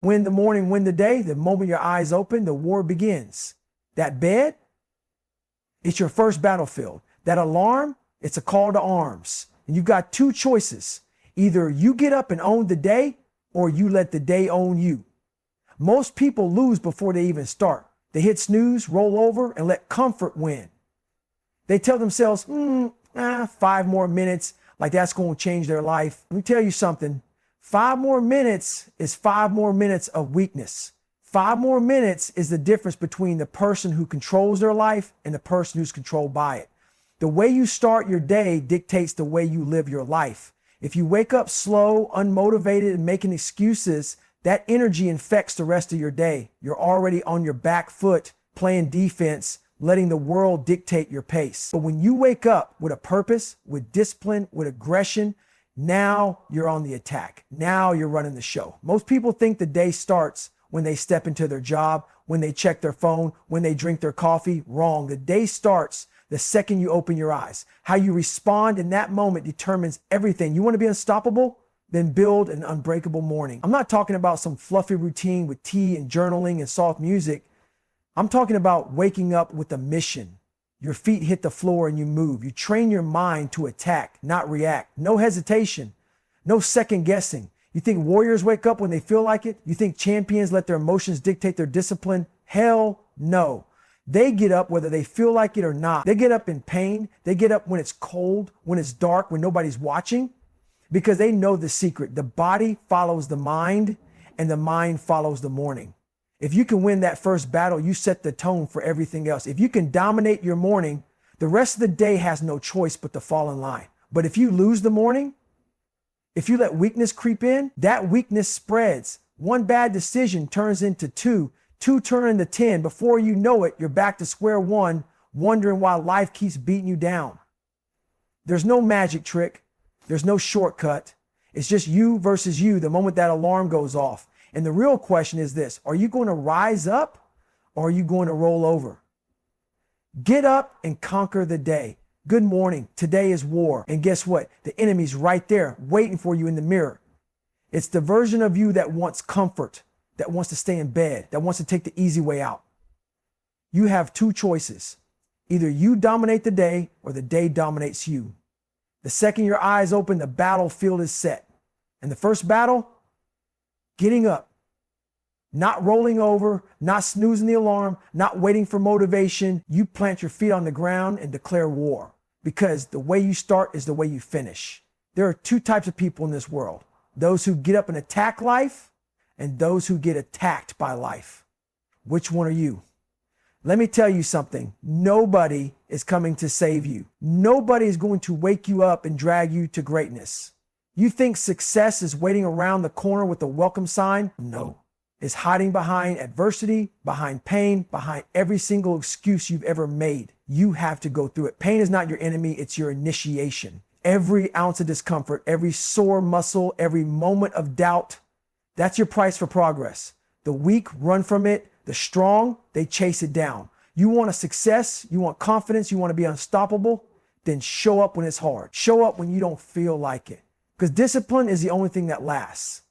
Win the morning, win the day. The moment your eyes open, the war begins. That bed, it's your first battlefield. That alarm, it's a call to arms. And you've got two choices. Either you get up and own the day, or you let the day own you. Most people lose before they even start. They hit snooze, roll over, and let comfort win. They tell themselves, 5 more minutes, like that's going to change their life. Let me tell you something. 5 more minutes is 5 more minutes of weakness. 5 more minutes is the difference between the person who controls their life and the person who's controlled by it. The way you start your day dictates the way you live your life. If you wake up slow, unmotivated, and making excuses, that energy infects the rest of your day. You're already on your back foot, playing defense, letting the world dictate your pace. But when you wake up with a purpose, with discipline, with aggression, now you're on the attack. Now you're running the show. Most people think the day starts when they step into their job, when they check their phone, when they drink their coffee. Wrong. The day starts the second you open your eyes. How you respond in that moment determines everything. You want to be unstoppable? Then build an unbreakable morning. I'm not talking about some fluffy routine with tea and journaling and soft music. I'm talking about waking up with a mission. Your feet hit the floor and you move. You train your mind to attack, not react. No hesitation, no second guessing. You think warriors wake up when they feel like it? You think champions let their emotions dictate their discipline? Hell no. They get up whether they feel like it or not. They get up in pain. They get up when it's cold, when it's dark, when nobody's watching, because they know the secret. The body follows the mind and the mind follows the morning. If you can win that first battle, you set the tone for everything else. If you can dominate your morning, the rest of the day has no choice but to fall in line. But if you lose the morning, if you let weakness creep in, that weakness spreads. One bad decision turns into 2, 2 turn into 10. Before you know it, you're back to square one, wondering why life keeps beating you down. There's no magic trick. There's no shortcut. It's just you versus you the moment that alarm goes off. And the real question is this: are you going to rise up or are you going to roll over? Get up and conquer the day. Good morning. Today is war. And guess what? The enemy's right there waiting for you in the mirror. It's the version of you that wants comfort, that wants to stay in bed, that wants to take the easy way out. You have 2 choices. Either you dominate the day or the day dominates you. The second your eyes open, the battlefield is set. And the first battle, getting up, not rolling over, not snoozing the alarm, not waiting for motivation. You plant your feet on the ground and declare war, because the way you start is the way you finish. There are 2 types of people in this world: those who get up and attack life and those who get attacked by life. Which one are you? Let me tell you something. Nobody is coming to save you. Nobody is going to wake you up and drag you to greatness. You think success is waiting around the corner with a welcome sign? No. It's hiding behind adversity, behind pain, behind every single excuse you've ever made. You have to go through it. Pain is not your enemy, it's your initiation. Every ounce of discomfort, every sore muscle, every moment of doubt, that's your price for progress. The weak run from it. The strong, they chase it down. You want a success, you want confidence, you want to be unstoppable, then show up when it's hard. Show up when you don't feel like it. Because discipline is the only thing that lasts.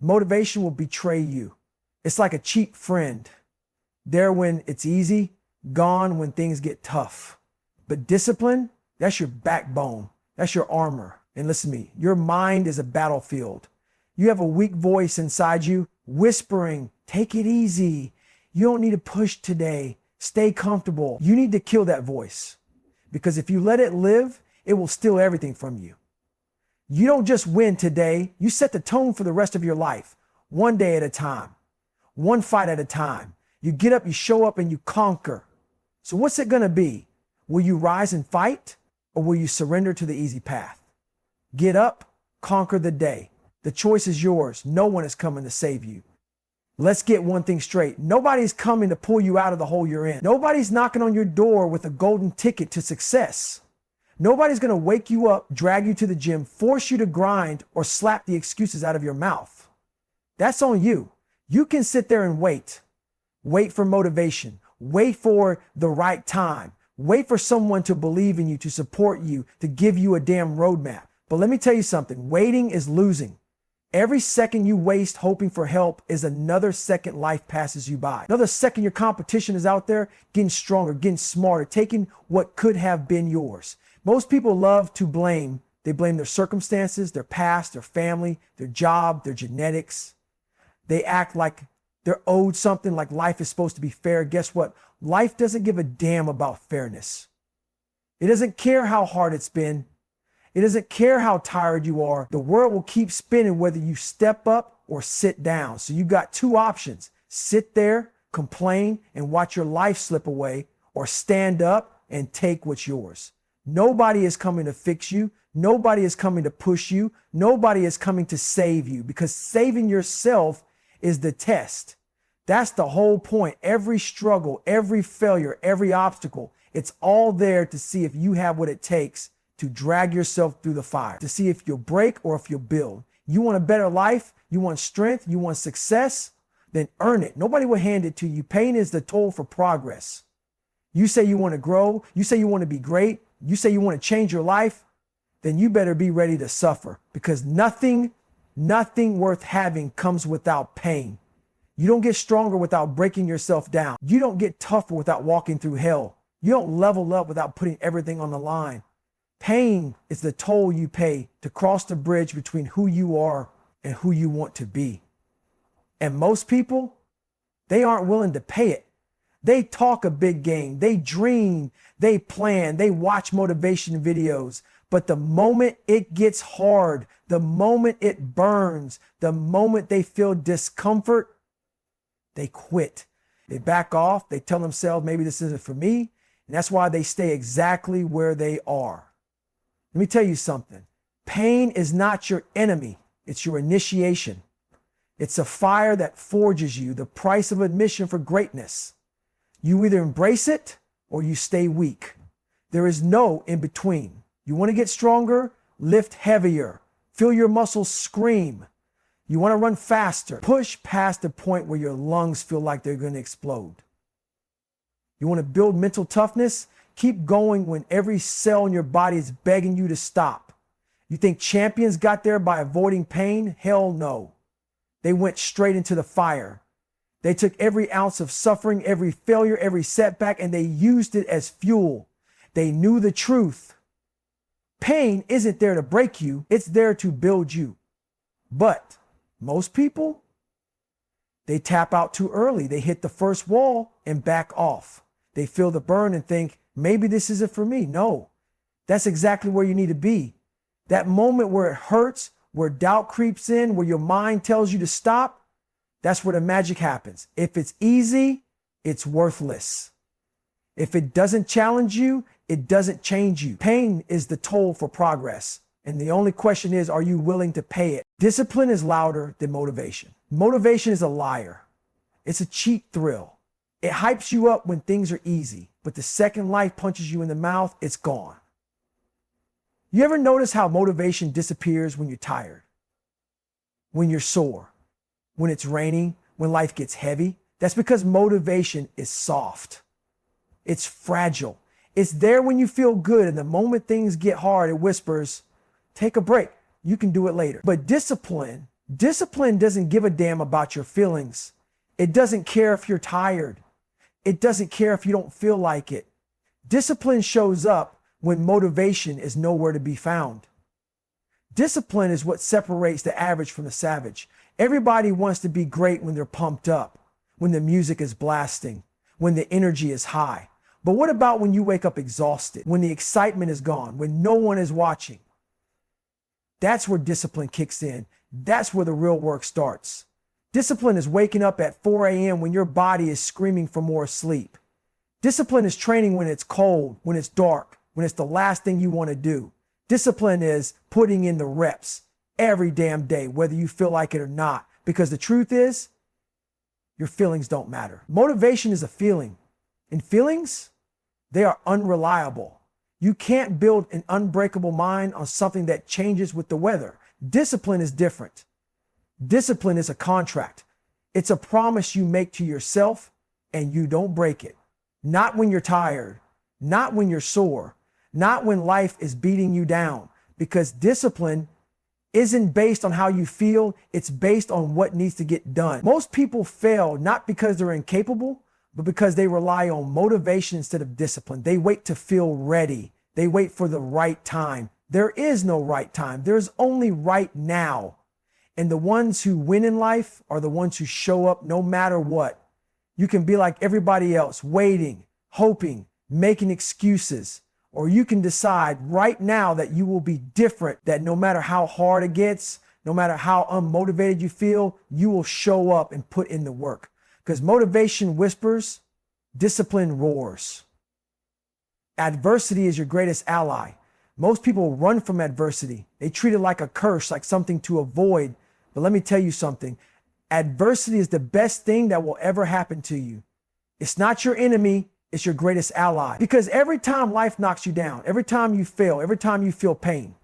Motivation will betray you. It's like a cheap friend. There when it's easy, gone when things get tough. But discipline, that's your backbone. That's your armor. And listen to me, your mind is a battlefield. You have a weak voice inside you whispering, take it easy. You don't need to push today. Stay comfortable. You need to kill that voice, because if you let it live, it will steal everything from you. You don't just win today. You set the tone for the rest of your life, one day at a time, one fight at a time. You get up, you show up, and you conquer. So what's it going to be? Will you rise and fight, or will you surrender to the easy path? Get up, conquer the day. The choice is yours. No one is coming to save you. Let's get one thing straight. Nobody's coming to pull you out of the hole you're in. Nobody's knocking on your door with a golden ticket to success. Nobody's going to wake you up, drag you to the gym, force you to grind, or slap the excuses out of your mouth. That's on you. You can sit there and wait. Wait for motivation. Wait for the right time. Wait for someone to believe in you, to support you, to give you a damn roadmap. But let me tell you something. Waiting is losing. Every second you waste hoping for help is another second life passes you by. Another second your competition is out there getting stronger, getting smarter, taking what could have been yours. Most people love to blame. They blame their circumstances, their past, their family, their job, their genetics. They act like they're owed something, like life is supposed to be fair. Guess what? Life doesn't give a damn about fairness. It doesn't care how hard it's been. It doesn't care how tired you are. The world will keep spinning whether you step up or sit down. So you got two options. Sit there, complain, and watch your life slip away, or stand up and take what's yours. Nobody is coming to fix you. Nobody is coming to push you. Nobody is coming to save you, because saving yourself is the test. That's the whole point. Every struggle, every failure, every obstacle, it's all there to see if you have what it takes to drag yourself through the fire, to see if you'll break or if you'll build. You want a better life? You want strength? You want success? Then earn it. Nobody will hand it to you. Pain is the toll for progress. You say you want to grow. You say you want to be great. You say you want to change your life. Then you better be ready to suffer, because nothing worth having comes without pain. You don't get stronger without breaking yourself down. You don't get tougher without walking through hell. You don't level up without putting everything on the line. Pain is the toll you pay to cross the bridge between who you are and who you want to be. And most people, they aren't willing to pay it. They talk a big game. They dream, they plan, they watch motivation videos. But the moment it gets hard, the moment it burns, the moment they feel discomfort, they quit. They back off. They tell themselves, maybe this isn't for me. And that's why they stay exactly where they are. Let me tell you something. Pain is not your enemy. It's your initiation. It's a fire that forges you, the price of admission for greatness. You either embrace it or you stay weak. There is no in between. You want to get stronger? Lift heavier. Feel your muscles scream. You want to run faster? Push past the point where your lungs feel like they're going to explode. You want to build mental toughness? Keep going when every cell in your body is begging you to stop. You think champions got there by avoiding pain? Hell no. They went straight into the fire. They took every ounce of suffering, every failure, every setback, and they used it as fuel. They knew the truth. Pain isn't there to break you. It's there to build you. But most people, they tap out too early. They hit the first wall and back off. They feel the burn and think, maybe this isn't for me. No, that's exactly where you need to be. That moment where it hurts, where doubt creeps in, where your mind tells you to stop, that's where the magic happens. If it's easy, it's worthless. If it doesn't challenge you, it doesn't change you. Pain is the toll for progress. And the only question is, are you willing to pay it? Discipline is louder than motivation. Motivation is a liar. It's a cheap thrill. It hypes you up when things are easy, but the second life punches you in the mouth, it's gone. You ever notice how motivation disappears when you're tired? When you're sore? When it's raining? When life gets heavy? That's because motivation is soft. It's fragile. It's there when you feel good, and the moment things get hard, it whispers, take a break. You can do it later. But discipline doesn't give a damn about your feelings. It doesn't care if you're tired. It doesn't care if you don't feel like it. Discipline shows up when motivation is nowhere to be found. Discipline is what separates the average from the savage. Everybody wants to be great when they're pumped up, when the music is blasting, when the energy is high. But what about when you wake up exhausted, when the excitement is gone, when no one is watching? That's where discipline kicks in. That's where the real work starts. Discipline is waking up at 4 a.m. when your body is screaming for more sleep. Discipline is training when it's cold, when it's dark, when it's the last thing you want to do. Discipline is putting in the reps every damn day, whether you feel like it or not. Because the truth is, your feelings don't matter. Motivation is a feeling. And feelings, they are unreliable. You can't build an unbreakable mind on something that changes with the weather. Discipline is different. Discipline is a contract. It's a promise you make to yourself and you don't break it. Not when you're tired, not when you're sore, not when life is beating you down, because discipline isn't based on how you feel. It's based on what needs to get done. Most people fail not because they're incapable, but because they rely on motivation instead of discipline. They wait to feel ready. They wait for the right time. There is no right time. There's only right now. And the ones who win in life are the ones who show up no matter what. You can be like everybody else, waiting, hoping, making excuses, or you can decide right now that you will be different, that no matter how hard it gets, no matter how unmotivated you feel, you will show up and put in the work. Because motivation whispers, discipline roars. Adversity is your greatest ally. Most people run from adversity. They treat it like a curse, like something to avoid. But let me tell you something. Adversity is the best thing that will ever happen to you. It's not your enemy. It's your greatest ally. Because every time life knocks you down, every time you fail, every time you feel pain,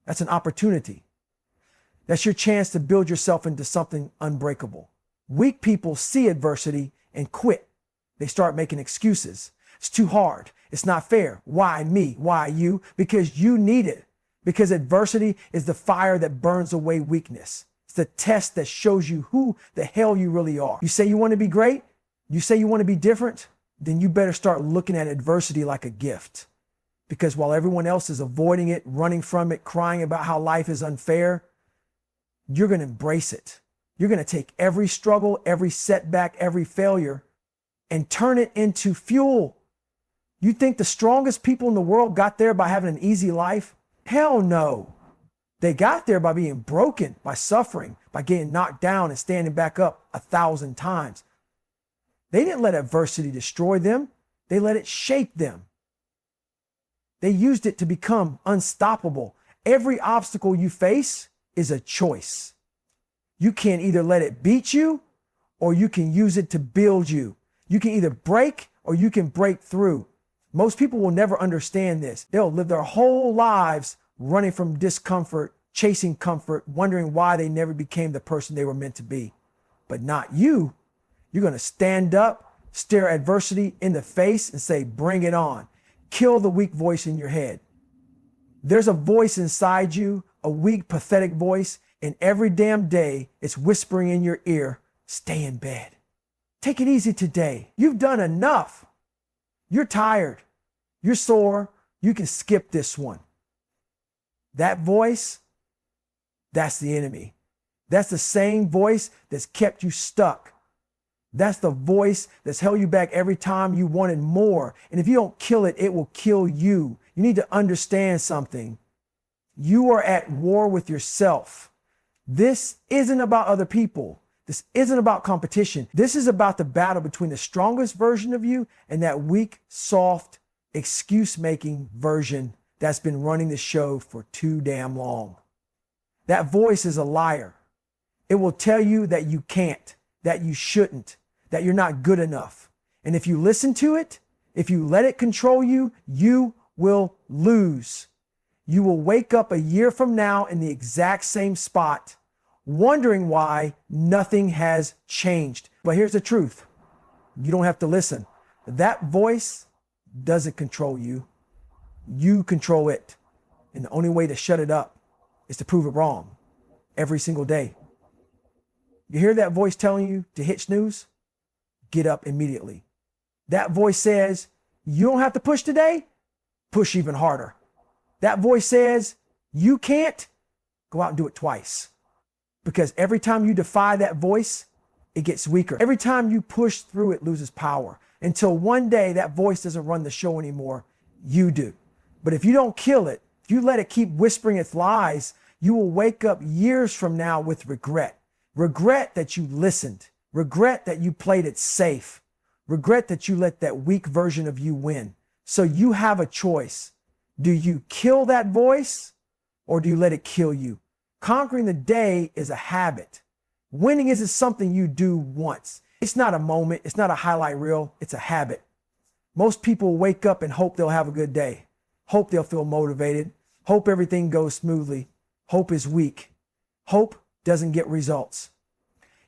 that's an opportunity. That's your chance to build yourself into something unbreakable. Weak people see adversity and quit. They start making excuses. It's too hard. It's not fair. Why me? Why you? Because you need it. Because adversity is the fire that burns away weakness. It's the test that shows you who the hell you really are. You say you want to be great? You say you want to be different? Then you better start looking at adversity like a gift. Because while everyone else is avoiding it, running from it, crying about how life is unfair, you're going to embrace it. You're going to take every struggle, every setback, every failure, and turn it into fuel. You think the strongest people in the world got there by having an easy life? Hell no. They got there by being broken, by suffering, by getting knocked down and standing back up 1,000 times. They didn't let adversity destroy them. They let it shape them. They used it to become unstoppable. Every obstacle you face is a choice. You can either let it beat you or you can use it to build you. You can either break or you can break through. Most people will never understand this. They'll live their whole lives running from discomfort, chasing comfort, wondering why they never became the person they were meant to be. But not you. You're going to stand up, stare adversity in the face and say, bring it on. Kill the weak voice in your head. There's a voice inside you, a weak, pathetic voice, and every damn day it's whispering in your ear, stay in bed. Take it easy today. You've done enough. You're tired. You're sore. You can skip this one. That voice, that's the enemy. That's the same voice that's kept you stuck. That's the voice that's held you back every time you wanted more. And if you don't kill it, it will kill you. You need to understand something. You are at war with yourself. This isn't about other people. This isn't about competition. This is about the battle between the strongest version of you and that weak, soft, excuse-making version that's been running the show for too damn long. That voice is a liar. It will tell you that you can't, that you shouldn't, that you're not good enough. And if you listen to it, if you let it control you, you will lose. You will wake up a year from now in the exact same spot, wondering why nothing has changed. But here's the truth. You don't have to listen. That voice doesn't control you. You control it. And the only way to shut it up is to prove it wrong every single day. You hear that voice telling you to hit snooze? Get up immediately. That voice says, you don't have to push today? Push even harder. That voice says, you can't? Go out and do it twice. Because every time you defy that voice, it gets weaker. Every time you push through, it loses power. Until one day that voice doesn't run the show anymore. You do. But if you don't kill it, if you let it keep whispering its lies, you will wake up years from now with regret. Regret that you listened. Regret that you played it safe. Regret that you let that weak version of you win. So you have a choice. Do you kill that voice or do you let it kill you? Conquering the day is a habit. Winning isn't something you do once. It's not a moment. It's not a highlight reel. It's a habit. Most people wake up and hope they'll have a good day. Hope they'll feel motivated. Hope everything goes smoothly. Hope is weak. Hope doesn't get results.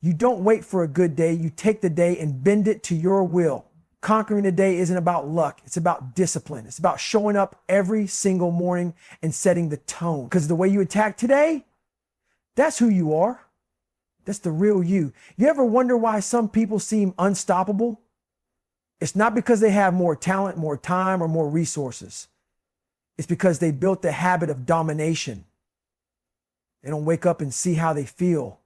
You don't wait for a good day. You take the day and bend it to your will. Conquering the day isn't about luck. It's about discipline. It's about showing up every single morning and setting the tone. Because the way you attack today, that's who you are. That's the real you. You ever wonder why some people seem unstoppable? It's not because they have more talent, more time, or more resources. It's because they built the habit of domination. They don't wake up and see how they feel.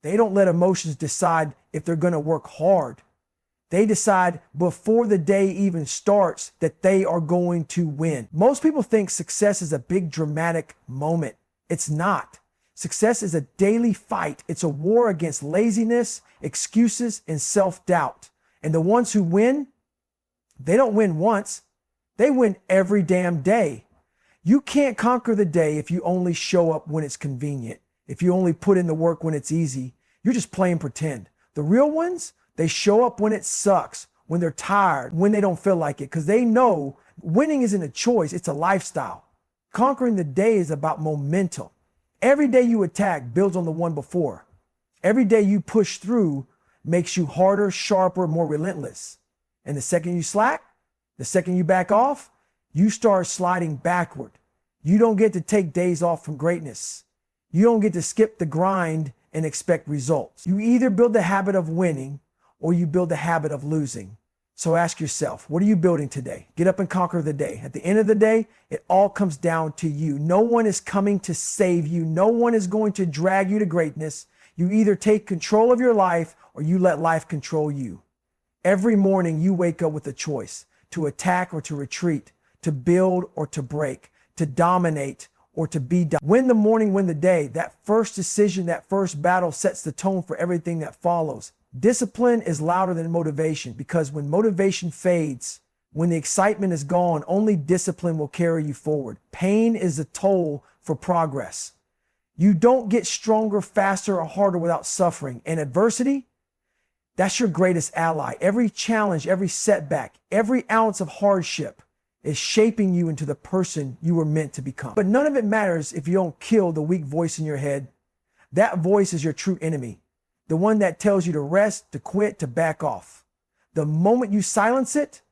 They don't let emotions decide if they're going to work hard. They decide before the day even starts that they are going to win. Most people think success is a big dramatic moment. It's not. Success is a daily fight. It's a war against laziness, excuses, and self-doubt. And the ones who win, they don't win once. They win every damn day. You can't conquer the day if you only show up when it's convenient. If you only put in the work when it's easy, you're just playing pretend. The real ones, they show up when it sucks, when they're tired, when they don't feel like it, because they know winning isn't a choice, it's a lifestyle. Conquering the day is about momentum. Every day you attack builds on the one before. Every day you push through makes you harder, sharper, more relentless. And the second you slack, the second you back off, you start sliding backward. You don't get to take days off from greatness. You don't get to skip the grind and expect results. You either build the habit of winning or you build the habit of losing. So ask yourself, what are you building today? Get up and conquer the day. At the end of the day, it all comes down to you. No one is coming to save you. No one is going to drag you to greatness. You either take control of your life or you let life control you. Every morning you wake up with a choice to attack or to retreat, to build or to break, to dominate or to be dominated. Win the morning, win the day. That first decision, that first battle sets the tone for everything that follows. Discipline is louder than motivation because when motivation fades, when the excitement is gone, only discipline will carry you forward. Pain is a toll for progress. You don't get stronger, faster, or harder without suffering. And adversity, that's your greatest ally. Every challenge, every setback, every ounce of hardship is shaping you into the person you were meant to become. But none of it matters if you don't kill the weak voice in your head. That voice is your true enemy. The one that tells you to rest, to quit, to back off. The moment you silence it,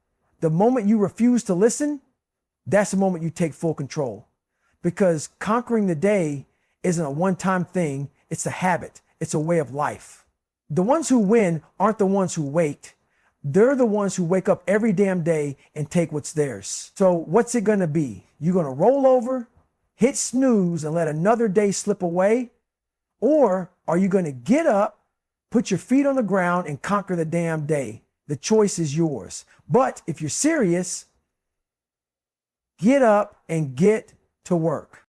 the moment you refuse to listen, that's the moment you take full control. Because conquering the day isn't a one-time thing. It's a habit. It's a way of life. The ones who win aren't the ones who wait. They're the ones who wake up every damn day and take what's theirs. So what's it going to be? You going to roll over, hit snooze, and let another day slip away? Or are you going to get up, put your feet on the ground, and conquer the damn day? The choice is yours. But if you're serious, get up and get to work.